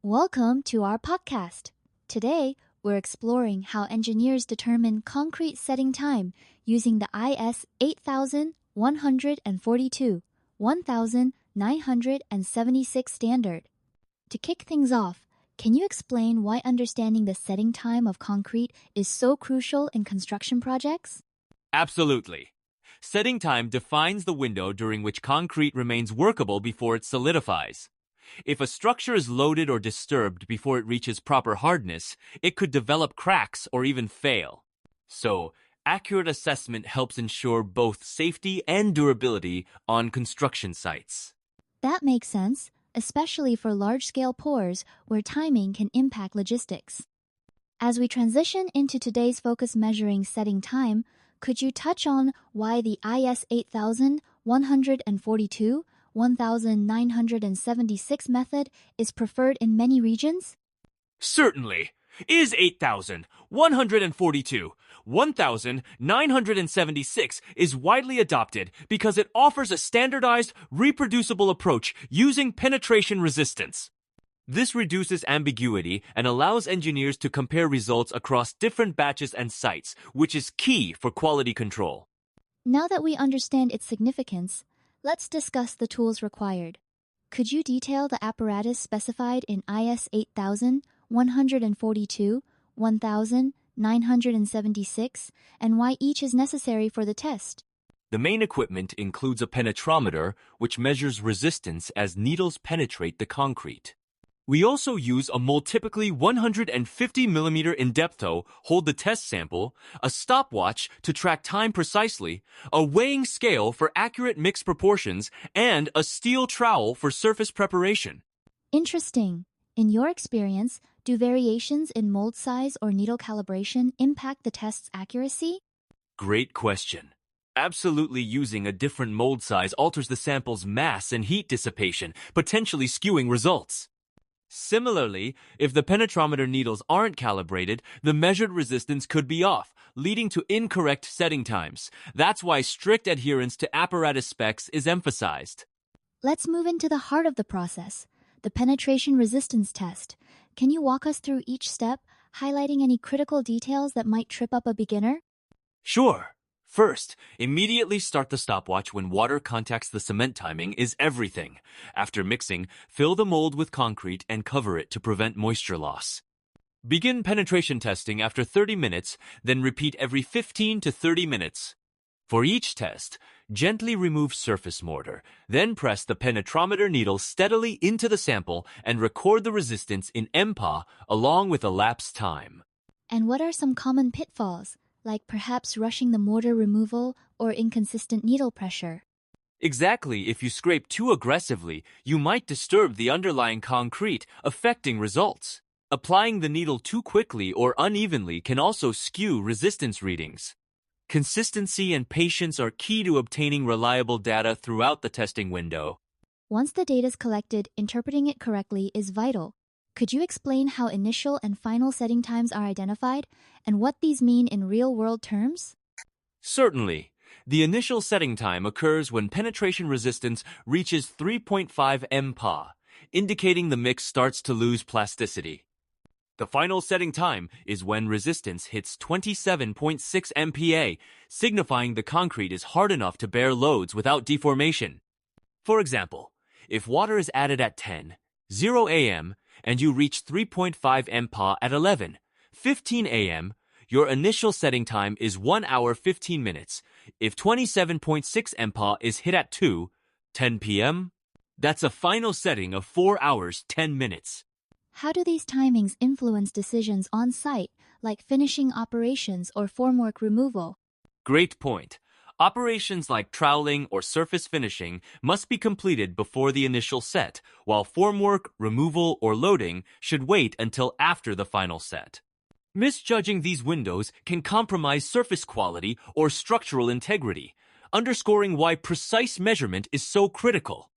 Welcome to our podcast. Today, we're exploring how engineers determine concrete setting time using the IS 8142 1976 standard. To kick things off, can you explain why understanding the setting time of concrete is so crucial in construction projects? Absolutely. Setting time defines the window during which concrete remains workable before it solidifies. If a structure is loaded or disturbed before it reaches proper hardness, it could develop cracks or even fail. So, accurate assessment helps ensure both safety and durability on construction sites. That makes sense, especially for large-scale pours where timing can impact logistics. As we transition into today's focus measuring setting time, could you touch on why the IS 8142 1976 method is preferred in many regions? Certainly. IS 8142 1976 is widely adopted because it offers a standardized, reproducible approach using penetration resistance. This reduces ambiguity and allows engineers to compare results across different batches and sites, which is key for quality control. Now that we understand its significance, let's discuss the tools required. Could you detail the apparatus specified in IS 8142 1976 and why each is necessary for the test? The main equipment includes a penetrometer, which measures resistance as needles penetrate the concrete. We also use a mold typically 150 mm in depth to hold the test sample, a stopwatch to track time precisely, a weighing scale for accurate mix proportions, and a steel trowel for surface preparation. Interesting. In your experience, do variations in mold size or needle calibration impact the test's accuracy? Great question. Absolutely, using a different mold size alters the sample's mass and heat dissipation, potentially skewing results. Similarly, if the penetrometer needles aren't calibrated, the measured resistance could be off, leading to incorrect setting times. That's why strict adherence to apparatus specs is emphasized. Let's move into the heart of the process, the penetration resistance test. Can you walk us through each step, highlighting any critical details that might trip up a beginner? Sure. First, immediately start the stopwatch when water contacts the cement. Timing is everything. After mixing, fill the mold with concrete and cover it to prevent moisture loss. Begin penetration testing after 30 minutes, then repeat every 15 to 30 minutes. For each test, gently remove surface mortar, then press the penetrometer needle steadily into the sample and record the resistance in MPa along with elapsed time. And what are some common pitfalls, like perhaps rushing the mortar removal or inconsistent needle pressure? Exactly. If you scrape too aggressively, you might disturb the underlying concrete, affecting results. Applying the needle too quickly or unevenly can also skew resistance readings. Consistency and patience are key to obtaining reliable data throughout the testing window. Once the data is collected, interpreting it correctly is vital. Could you explain how initial and final setting times are identified and what these mean in real-world terms? Certainly. The initial setting time occurs when penetration resistance reaches 3.5 MPa, indicating the mix starts to lose plasticity. The final setting time is when resistance hits 27.6 MPa, signifying the concrete is hard enough to bear loads without deformation. For example, if water is added at 10:00 a.m., and you reach 3.5 MPa at 11:15 a.m., your initial setting time is 1 hour 15 minutes. If 27.6 MPa is hit at 2:10 p.m., that's a final setting of 4 hours 10 minutes. How do these timings influence decisions on site, like finishing operations or formwork removal? Great point. Operations like troweling or surface finishing must be completed before the initial set, while formwork, removal, or loading should wait until after the final set. Misjudging these windows can compromise surface quality or structural integrity, underscoring why precise measurement is so critical.